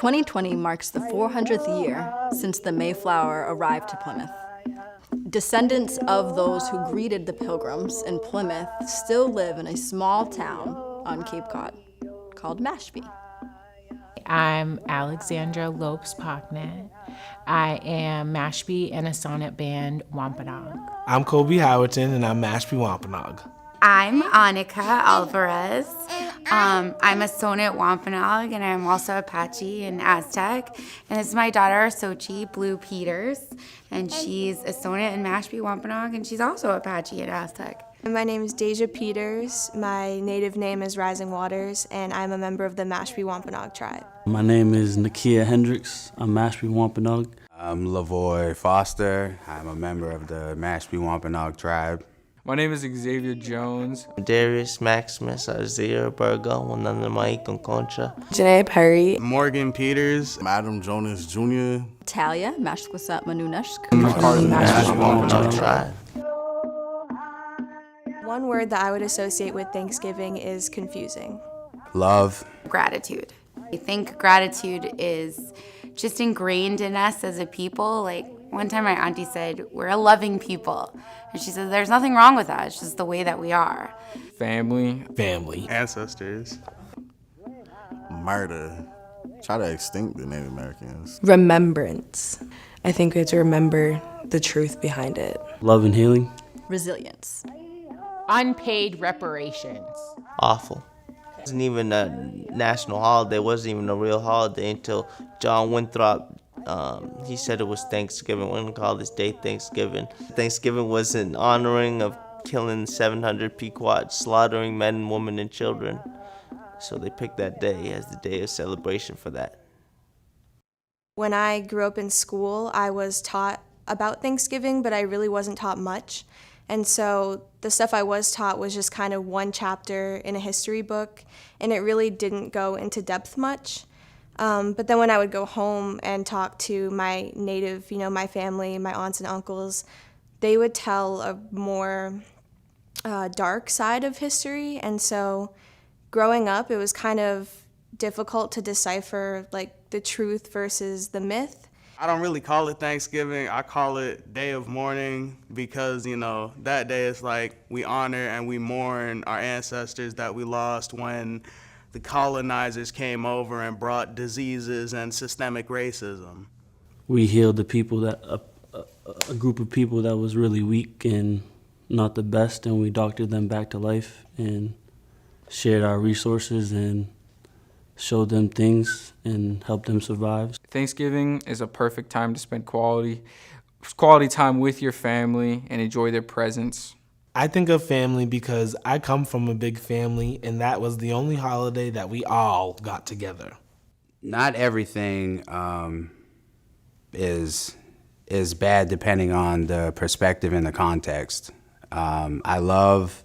2020 marks the 400th year since the Mayflower arrived to Plymouth. Descendants of those who greeted the Pilgrims in Plymouth still live in a small town on Cape Cod called Mashpee. I'm Alexandra Lopes-Pocknet. I am Mashpee in a sonnet band, WAMPANOAG. I'm Kobe Howerton, and I'm Mashpee Wampanoag. I'm Annika Alvarez. I'm a sonnet Wampanoag, and I'm also Apache and Aztec. And this is my daughter, Sochi Blue Peters, and she's a sonnet in Mashpee Wampanoag, and she's also Apache and Aztec. My name is Deja Peters. My native name is Rising Waters, and I'm a member of the Mashpee Wampanoag tribe. My name is Nakia Hendricks. I'm Mashpee Wampanoag. I'm Lavoy Foster. I'm a member of the Mashpee Wampanoag tribe. My name is Xavier Jones. Darius Maximus Isaiah Burgo, Wananamai Concha. Janae Perry. Morgan Peters. Adam Jonas Jr. Talia Mashkwasat Manuneshk. One word that I would associate with Thanksgiving is confusing. Love. Gratitude. I think gratitude is just ingrained in us as a people. Like one time my auntie said, we're a loving people. And she said, there's nothing wrong with that. It's just the way that we are. Family. Ancestors. Murder. Try to extinct the Native Americans. Remembrance. I think we have to remember the truth behind it. Love and healing. Resilience. Unpaid reparations. Awful. It wasn't even a national holiday. It wasn't even a real holiday until John Winthrop, he said it was Thanksgiving. We're gonna call this day Thanksgiving. Thanksgiving was an honoring of killing 700 Pequot, slaughtering men, women, and children. So they picked that day as the day of celebration for that. When I grew up in school, I was taught about Thanksgiving, but I really wasn't taught much. And so the stuff I was taught was just kind of one chapter in a history book, and it really didn't go into depth much. But then when I would go home and talk to my native, my family, my aunts and uncles, they would tell a more dark side of history. And so growing up, it was kind of difficult to decipher like the truth versus the myth. I don't really call it Thanksgiving. I call it Day of Mourning because, that day is like we honor and we mourn our ancestors that we lost when the colonizers came over and brought diseases and systemic racism. We healed the people that a group of people that was really weak and not the best, and we doctored them back to life and shared our resources and showed them things and helped them survive. Thanksgiving is a perfect time to spend quality time with your family and enjoy their presence. I think of family because I come from a big family, and that was the only holiday that we all got together. Not everything is bad depending on the perspective and the context. I love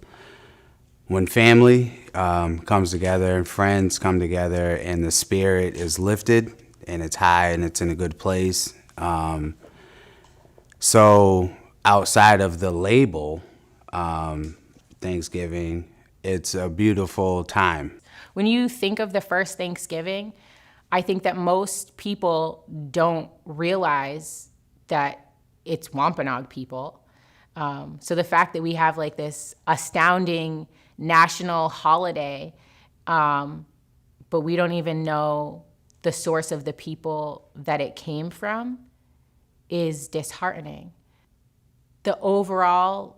when family comes together and friends come together and the spirit is lifted and it's high and it's in a good place. So outside of the label, Thanksgiving, it's a beautiful time. When you think of the first Thanksgiving, I think that most people don't realize that it's Wampanoag people. So the fact that we have like this astounding national holiday, but we don't even know the source of the people that it came from is disheartening. The overall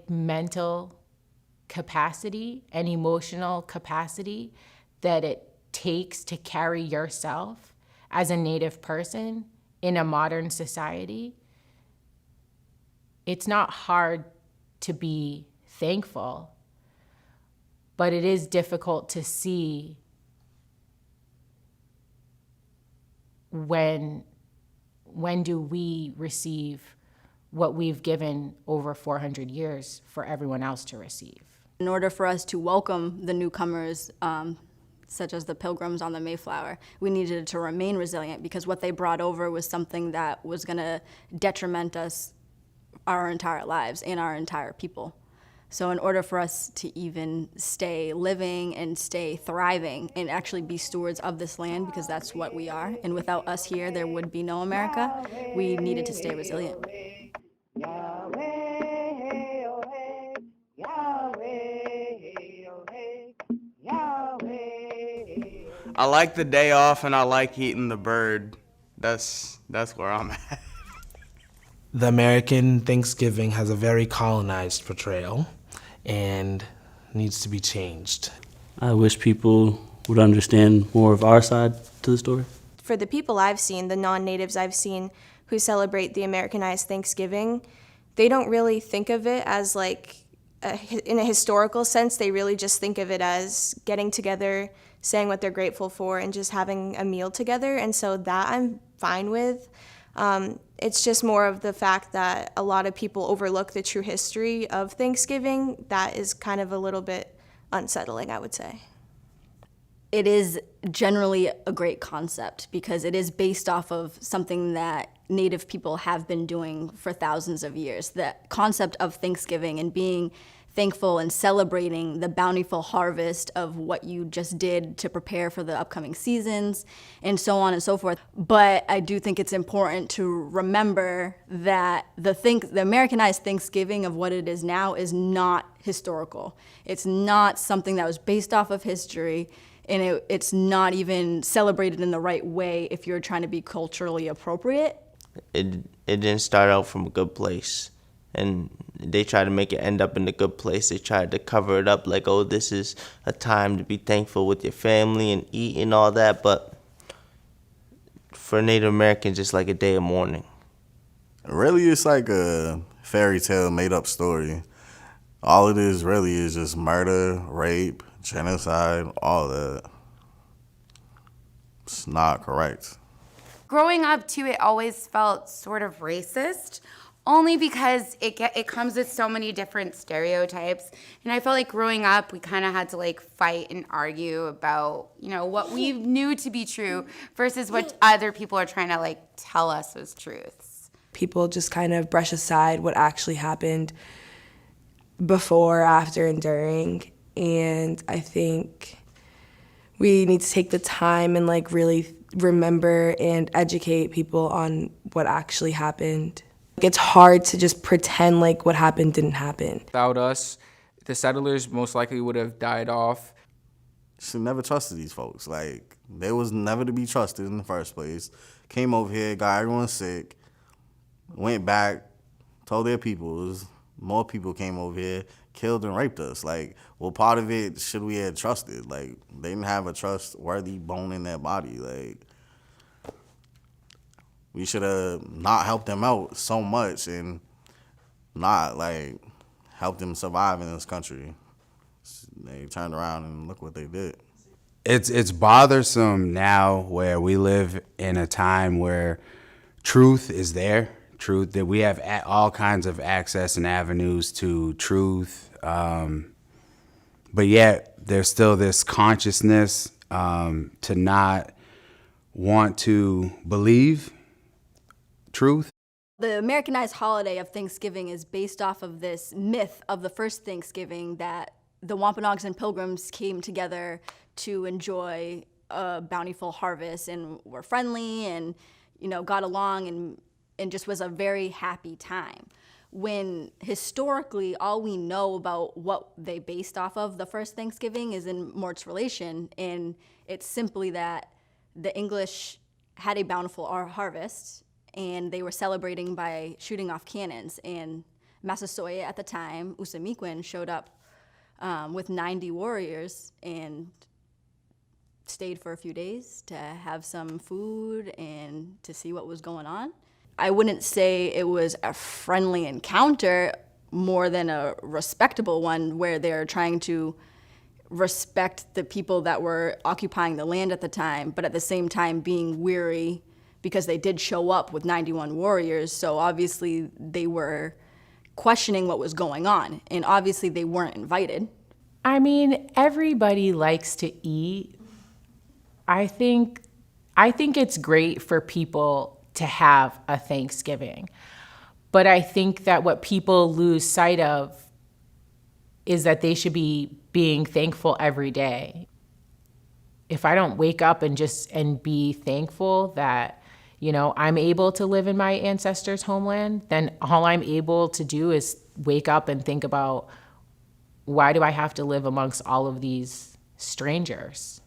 mental capacity and emotional capacity that it takes to carry yourself as a Native person in a modern society, it's not hard to be thankful, but it is difficult to see when do we receive what we've given over 400 years for everyone else to receive. In order for us to welcome the newcomers, such as the Pilgrims on the Mayflower, we needed to remain resilient because what they brought over was something that was going to detriment us our entire lives and our entire people. So in order for us to even stay living and stay thriving and actually be stewards of this land, because that's what we are, and without us here, there would be no America, we needed to stay resilient. I like the day off and I like eating the bird. That's where I'm at. The American Thanksgiving has a very colonized portrayal and needs to be changed. I wish people would understand more of our side to the story. For the people I've seen, the non-natives I've seen who celebrate the Americanized Thanksgiving, they don't really think of it as like, in a historical sense, they really just think of it as getting together, saying what they're grateful for, and just having a meal together. And so that I'm fine with. It's just more of the fact that a lot of people overlook the true history of Thanksgiving. That is kind of a little bit unsettling, I would say. It is generally a great concept because it is based off of something that Native people have been doing for thousands of years. The concept of Thanksgiving and being thankful and celebrating the bountiful harvest of what you just did to prepare for the upcoming seasons and so on and so forth. But I do think it's important to remember that the Americanized Thanksgiving of what it is now is not historical. It's not something that was based off of history, and it's not even celebrated in the right way if you're trying to be culturally appropriate. It didn't start out from a good place, and they tried to make it end up in a good place. They tried to cover it up like, oh, this is a time to be thankful with your family and eat and all that, but for Native Americans, it's like a day of mourning. Really, it's like a fairy tale made up story. All it is really is just murder, rape, genocide, all that. It's not correct. Growing up, too, it always felt sort of racist, only because it comes with so many different stereotypes. And I felt like growing up, we kind of had to like fight and argue about, you know, what we knew to be true versus what other people are trying to like tell us as truths. People just kind of brush aside what actually happened before, after, and during. And I think we need to take the time and like really remember and educate people on what actually happened. It's hard to just pretend like what happened didn't happen. Without us, the settlers most likely would have died off. Should never trusted these folks. Like, they was never to be trusted in the first place. Came over here, got everyone sick, went back, told their peoples, more people came over here, killed and raped us. Like, well, part of it should we have trusted. Like, they didn't have a trustworthy bone in their body. Like, we should have not helped them out so much and not, like, helped them survive in this country. They turned around and look what they did. It's bothersome now where we live in a time where truth is there, truth, that we have all kinds of access and avenues to truth, but yet there's still this consciousness to not want to believe truth. The Americanized holiday of Thanksgiving is based off of this myth of the first Thanksgiving that the Wampanoags and Pilgrims came together to enjoy a bountiful harvest and were friendly and, you know, got along and just was a very happy time. When historically all we know about what they based off of the first Thanksgiving is in Mort's relation, and it's simply that the English had a bountiful harvest and they were celebrating by shooting off cannons, and Massasoit at the time, Usamiquin, showed up with 90 warriors and stayed for a few days to have some food and to see what was going on. I wouldn't say it was a friendly encounter more than a respectable one where they're trying to respect the people that were occupying the land at the time, but at the same time being weary because they did show up with 91 warriors, so obviously they were questioning what was going on, and obviously they weren't invited. I mean, everybody likes to eat. I think it's great for people to have a Thanksgiving, but I think that what people lose sight of is that they should be being thankful every day. If I don't wake up and be thankful that, you know, I'm able to live in my ancestors' homeland, then all I'm able to do is wake up and think about, why do I have to live amongst all of these strangers?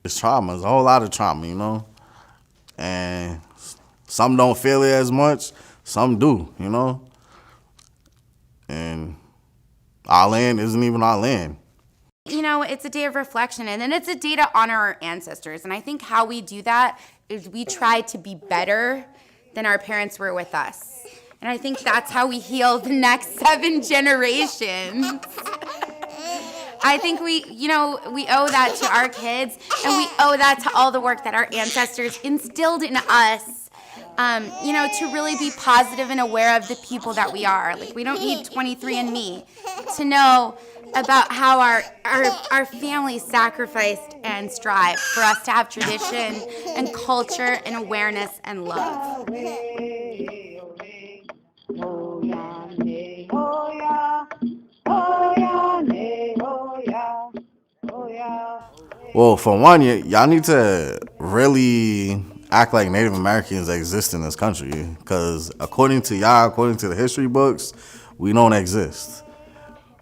It's trauma. It's a whole lot of trauma, you know? And some don't feel it as much, some do, you know? And our land isn't even our land. You know, it's a day of reflection, and then it's a day to honor our ancestors. And I think how we do that is we try to be better than our parents were with us. And I think that's how we heal the next 7 generations. I think we owe that to our kids, and we owe that to all the work that our ancestors instilled in us, to really be positive and aware of the people that we are. Like, we don't need 23andMe to know about how our families sacrificed and strived for us to have tradition and culture and awareness and love. Well, for one, y'all need to really act like Native Americans exist in this country, because according to the history books, we don't exist.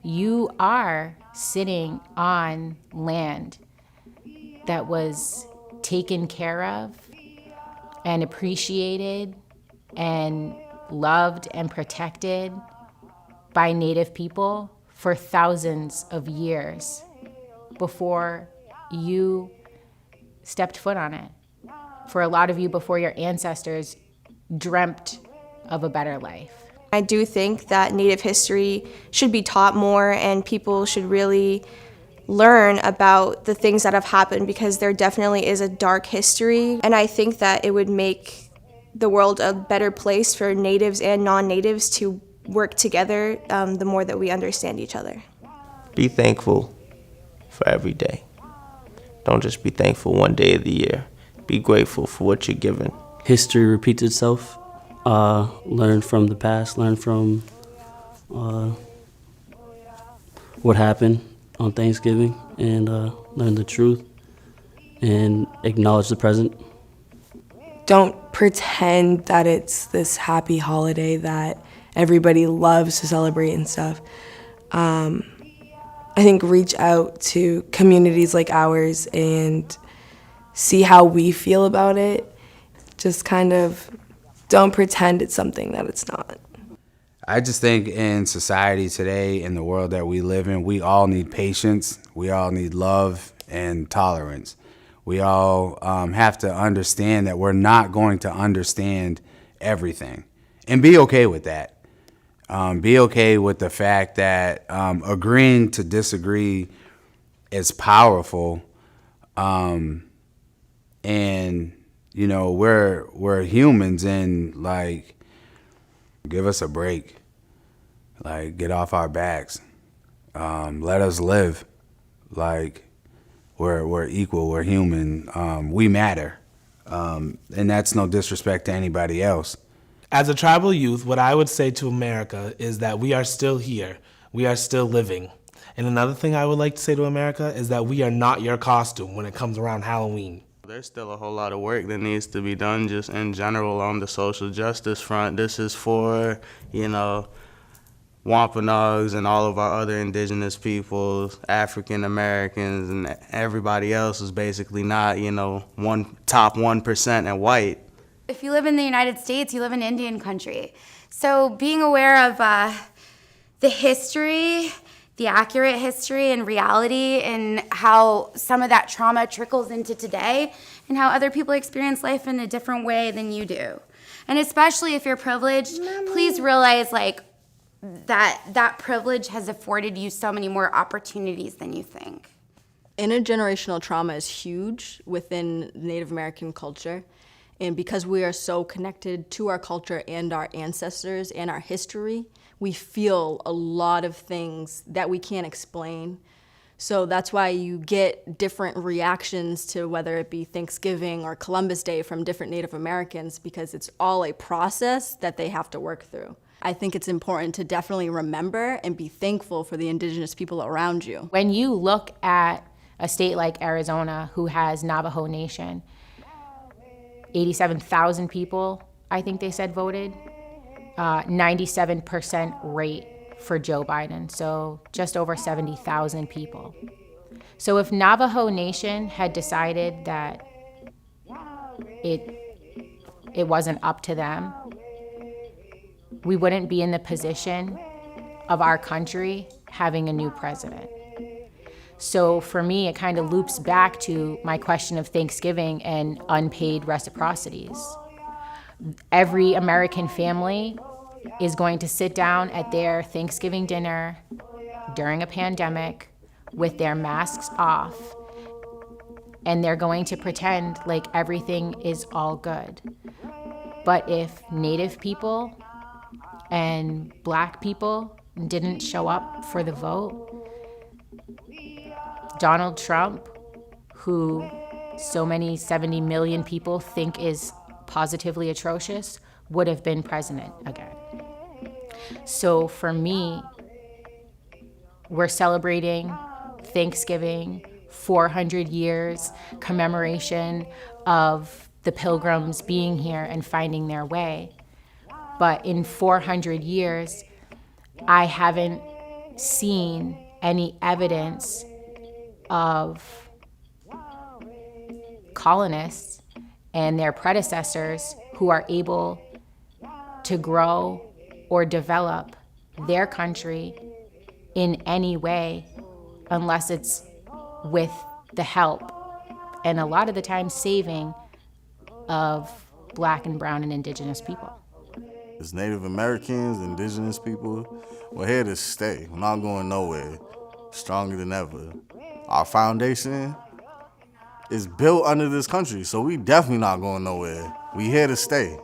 You are sitting on land that was taken care of and appreciated and loved and protected by Native people for thousands of years before you stepped foot on it. For a lot of you, before your ancestors dreamt of a better life. I do think that Native history should be taught more, and people should really learn about the things that have happened, because there definitely is a dark history. And I think that it would make the world a better place for Natives and non-Natives to work together the more that we understand each other. Be thankful for every day. Don't just be thankful one day of the year. Be grateful for what you're given. History repeats itself. Learn from the past, learn from what happened on Thanksgiving, and learn the truth and acknowledge the present. Don't pretend that it's this happy holiday that everybody loves to celebrate and stuff. I think reach out to communities like ours and see how we feel about it. Just kind of don't pretend it's something that it's not. I just think in society today, in the world that we live in, we all need patience. We all need love and tolerance. We all have to understand that we're not going to understand everything, and be okay with that. Be okay with the fact that agreeing to disagree is powerful, and you know, we're humans, and like, give us a break. Like, get off our backs. Let us live. Like, we're equal. We're human. We matter, and that's no disrespect to anybody else. As a tribal youth, what I would say to America is that we are still here. We are still living. And another thing I would like to say to America is that we are not your costume when it comes around Halloween. There's still a whole lot of work that needs to be done just in general on the social justice front. This is for, Wampanoags and all of our other indigenous peoples, African Americans, and everybody else is basically not, top 1% and white. If you live in the United States, you live in Indian country. So being aware of the history, the accurate history and reality, and how some of that trauma trickles into today, and how other people experience life in a different way than you do. And especially if you're privileged, please realize that privilege has afforded you so many more opportunities than you think. Intergenerational trauma is huge within Native American culture. And because we are so connected to our culture and our ancestors and our history, we feel a lot of things that we can't explain. So that's why you get different reactions to whether it be Thanksgiving or Columbus Day from different Native Americans, because it's all a process that they have to work through. I think it's important to definitely remember and be thankful for the indigenous people around you. When you look at a state like Arizona, who has Navajo Nation, 87,000 people, I think they said, voted, 97% rate for Joe Biden, so just over 70,000 people. So if Navajo Nation had decided that it wasn't up to them, we wouldn't be in the position of our country having a new president. So for me, it kind of loops back to my question of Thanksgiving and unpaid reciprocities. Every American family is going to sit down at their Thanksgiving dinner during a pandemic with their masks off, and they're going to pretend like everything is all good. But if Native people and Black people didn't show up for the vote, Donald Trump, who so many 70 million people think is positively atrocious, would have been president again. So for me, we're celebrating Thanksgiving, 400 years commemoration of the Pilgrims being here and finding their way. But in 400 years, I haven't seen any evidence of colonists and their predecessors who are able to grow or develop their country in any way unless it's with the help, and a lot of the time saving, of Black and brown and indigenous people. As Native Americans, indigenous people, we're here to stay. We're not going nowhere. Stronger than ever. Our foundation is built under this country, so we definitely not going nowhere. We here to stay.